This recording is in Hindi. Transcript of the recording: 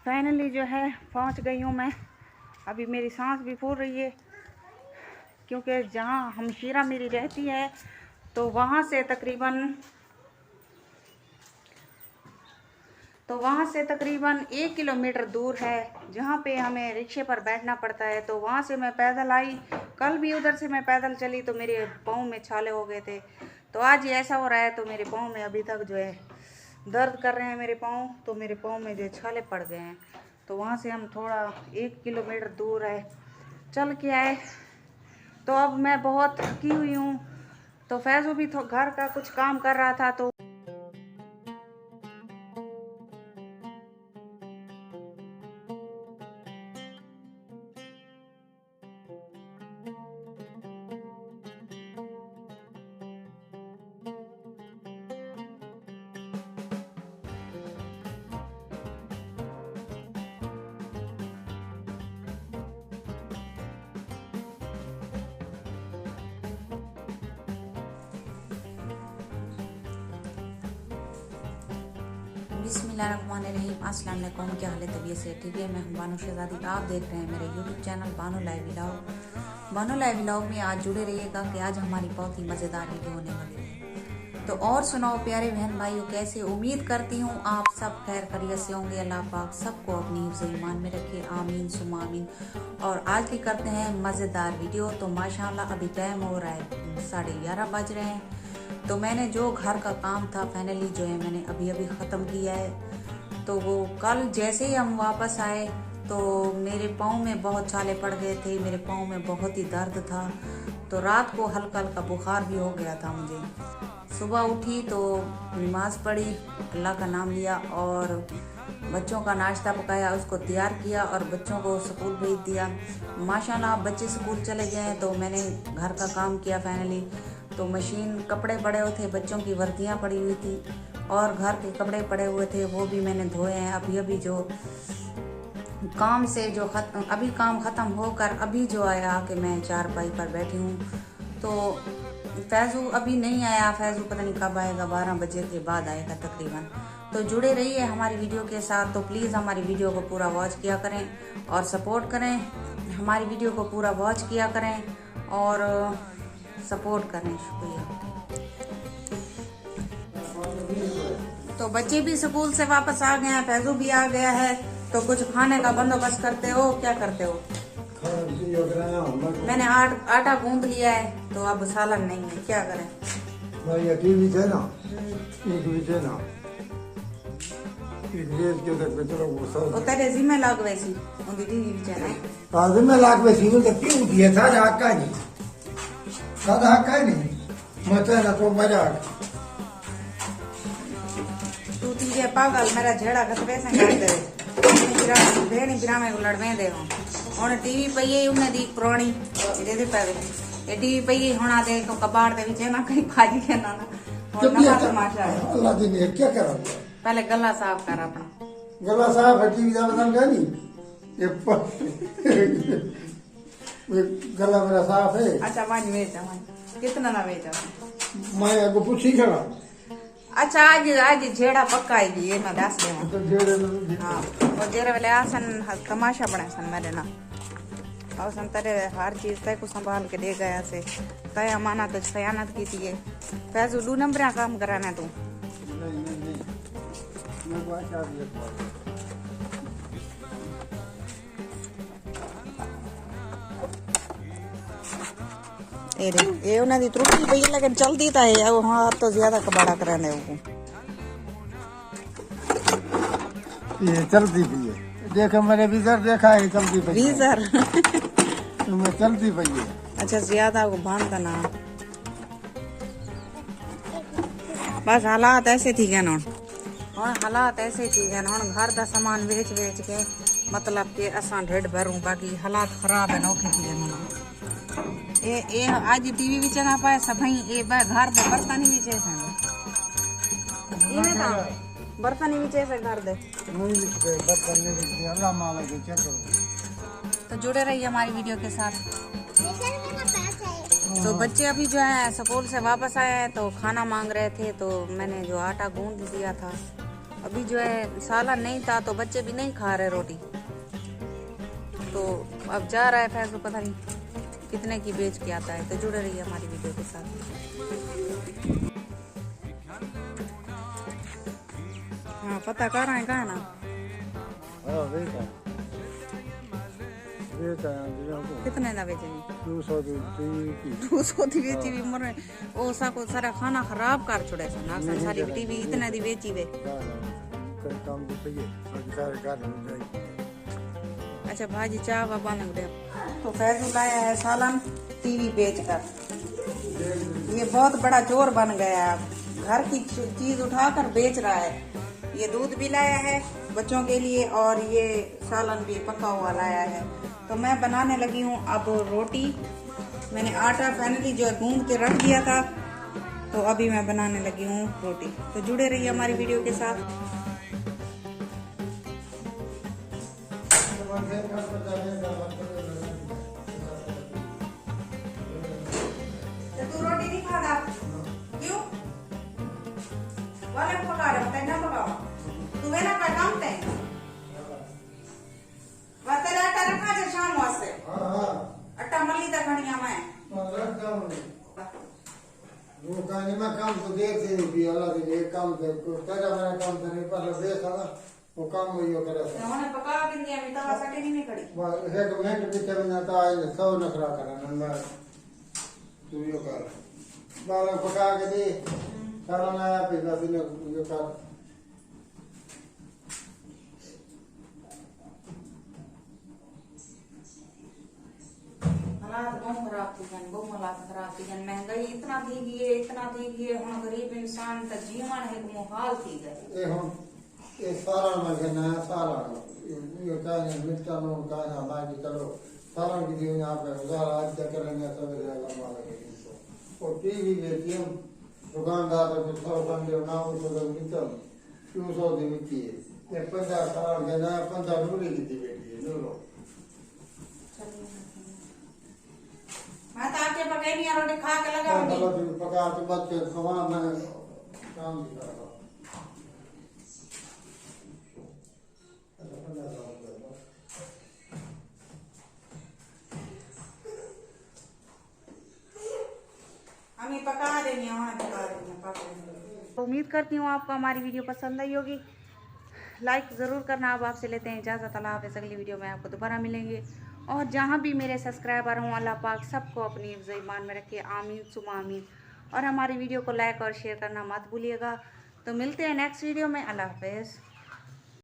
फाइनली जो है पहुंच गई हूँ मैं। अभी मेरी सांस भी फूल रही है क्योंकि जहाँ हमशीरा मेरी रहती है तो वहाँ से तकरीबन 1 किलोमीटर दूर है, जहाँ पे हमें रिक्शे पर बैठना पड़ता है। तो वहाँ से मैं पैदल आई। कल भी उधर से मैं पैदल चली तो मेरे पाँव में छाले हो गए थे। तो आज ये ऐसा हो रहा है तो मेरे पाँव में अभी तक जो है दर्द कर रहे हैं मेरे पाँव। तो मेरे पाँव में जो छाले पड़ गए हैं। तो वहाँ से हम थोड़ा 1 किलोमीटर दूर है चल के आए। तो अब मैं बहुत थकी हुई हूँ। तो फैज़ू भी तो घर का कुछ काम कर रहा था। तो बिस्मिल्लाहिर्रहमानिर्रहीम। अस्सलाम वालेकुम। क्या हाल है? तबीयत से ठीक है? मैं हूं बानो शहजादी। आप देख रहे हैं मेरे YouTube channel Bano live vlog. Bano live vlog में आज जुड़े रहिएगा कि आज हमारी बहुत ही मज़ेदार वीडियो होने वाली है। तो और सुनाओ प्यारे बहन भाइयों, कैसे? उम्मीद करती हूँ आप सब खैर खैरियत से होंगे। अल्लाह पाक सबको अपनी हिफ्ज़ ईमान में रखे, आमीन सुम्मा आमीन। और आज की करते हैं मज़ेदार वीडियो। तो माशाल्लाह अभी टाइम हो रहा है 11:30 बज रहे हैं। तो मैंने जो घर का काम था फाइनली जो है मैंने अभी ख़त्म किया है। तो वो कल जैसे ही हम वापस आए तो मेरे पाँव में बहुत छाले पड़ गए थे, मेरे पाँव में बहुत ही दर्द था। तो रात को हल्का हल्का बुखार भी हो गया था मुझे। सुबह उठी तो नमाज़ पढ़ी, अल्लाह का नाम लिया और बच्चों का नाश्ता पकाया, उसको तैयार किया और बच्चों को स्कूल भेज दिया। माशाल्लाह बच्चे स्कूल चले गए हैं। तो मैंने घर का काम किया फाइनली। तो मशीन कपड़े पड़े हुए थे, बच्चों की वर्दियाँ पड़ी हुई थी और घर के कपड़े पड़े हुए थे, वो भी मैंने धोए हैं। अभी जो काम से जो अभी काम ख़त्म होकर अभी जो आया कि मैं चारपाई पर बैठी हूँ। तो फैज़ू अभी नहीं आया। फैज़ू पता नहीं कब आएगा, 12 बजे के बाद आएगा तकरीबन। तो जुड़े रहिए हमारी वीडियो के साथ। तो प्लीज़ हमारी वीडियो को पूरा वॉच किया करें और सपोर्ट करें। हमारी वीडियो को पूरा वॉच किया करें और सपोर्ट करें। शुक्रिया। तो बच्चे भी स्कूल से वापस आ गए हैं, फैज़ू भी आ गया है। तो कुछ खाने का बंदोबस्त करते हो? क्या करते हो? मैंने आटा गूंद लिया है तो अब सालन नहीं है, क्या करें? तो तेरे जिम्मे लाग वैसी उनकी टीवी विचार जिम्मे लाग वैसी तो क्यों दिया था हक्का नहीं, सादा हक्का नहीं मत तो मजाक। तू तीजे पागल मेरा झेड़ा खतरे से कर दे भेड़ी बिरामे को लड़वे दे हुन टीवी पई है उन्हें दी पुरानी दे दे पावे ये टीवी पई है हुन आते तो कबाड़ दे विच ना कहीं भाजी के ना और ना तमाशा है। अल्लाह दी ने क्या करा? पहले गला साफ कर अपना। गला साफ है, टीवी दा बदल गया नहीं ये गला मेरा साफ है। अच्छा मान वेचा कितना ना वेचा मैं आपको पूछी खड़ा। अच्छा आज झेड़ा पक्का है ये मैं दस दे तो जेड़े में हाँ और जेरे वाले आसन तमाशा बने सन मेरे ना और सन तेरे हर चीज तय को संभाल के दे गया से तय अमानत खयानत की थी। फैज़ू 2 नंबर काम कराना तू नहीं मैं को आशा ये उन्हें दी त्रुटि पई लेकिन चलती तो है। हाँ तो ज्यादा कबाड़ा कराने वो ये चलती पई है। देखो मेरे वीजर देखा है चलती पई वीजर तो मैं चलती पई है। अच्छा ज्यादा को बांधता ना बस हालात ऐसे थी गए ना हालात ऐसे थी गए ना घर का सामान बेच के मतलब कि असा ढेड भरूं बाकी हालात खराब है नौखे थी गए ना। ए आज टीवी विच ना पाए सभई ए घर दे बर्तन ही विच है ये ना बर्तन ही विच है घर दे नहीं लिखते बर्तन नहीं लिखते। अल्लाह माला के क्या करो। तो जुड़े रहिए हमारी वीडियो के साथ। तो बच्चे अभी जो है स्कूल से वापस आए हैं तो खाना मांग रहे थे। तो मैंने जो आटा गूंद दिया था अभी जो है सालन नहीं था तो बच्चे भी नहीं खा रहे रोटी, तो अब जा रहा है फैसला, पता नहीं कितने की बेच के आता है। तो जुड़े रहिए हमारी वीडियो के साथ। हाँ पता कर रहे हैं कहाँ ना कितने ना बेचेगी 200 दी बेची भी मर ओ साको सारा खाना खराब कर छोड़े सन अक्सर सारी टीवी इतने दी बेची वे। अच्छा भाजी चाह वा बन गए। तो फैजल लाया है सालन टीवी बेच कर, ये बहुत बड़ा चोर बन गया है, घर की चीज उठाकर बेच रहा है। ये दूध भी लाया है बच्चों के लिए और ये सालन भी पका हुआ लाया है। तो मैं बनाने लगी हूँ अब रोटी। मैंने आटा फाइनली जो है गूंद के रख दिया था, तो अभी मैं बनाने लगी हूँ रोटी। तो जुड़े रहिए हमारी वीडियो के साथ। तू रोटी नहीं खागा क्यों? वाले पका रहे हो ना पकाओ तू वेना का काम ते वातेला आटा रखा जे शाम वास्ते। हां आटा मली दा खणिया मैं वो कहने में काम तो देर से भी अल्लाह के लिए काम दे को तेरा मेरा काम तो नहीं पर दे साला वो काम वही करे से उन्होंने पका के दिया मी तवा सटे नहीं खड़ी बस एक मिनट भी तब ना तो आए सौ नखरा करना मैं तू यो कर बाल पका के दे सारा नया पैसा से यो कर। हालात बहुत खराब थी जन महंगाई इतना थी गई हम गरीब इंसान का जीवन है मुहाल थी गए। ये हम ये सारा में नया सारा ये कहने मिर्चा नो कहना बाकी चलो सारा की जीवन यहाँ पे गुजारा आज तक करेंगे सब रहेगा हमारा और टीवी बेची हम दुकानदार को 100 पंद्रह ना उसको तो मिर्चम 200 दी बिकी है ये 50 साल के नया 50 नूरी की थी बेटी है नूरो मैं तो आके पकाई नहीं रोटी खा के लगाऊंगी। चलो तुम पका तो बच्चे खवा मैं काम भी कर रहा हमें पका देनी है पका देनी है। तो उम्मीद करती हूँ आपको हमारी वीडियो पसंद आई होगी। लाइक ज़रूर करना। अब आपसे लेते हैं इजाज़त। अल्लाह हाफ़िज़। अगली वीडियो में आपको दोबारा मिलेंगे। और जहाँ भी मेरे सब्सक्राइबर हों अल्लाह पाक सबको अपनी हिफ्ज़ ईमान में रखे, आमीन सुमा आमीन। और हमारी वीडियो को लाइक और शेयर करना मत भूलिएगा। तो मिलते हैं नेक्स्ट वीडियो में। अल्लाह हाफ़िज़।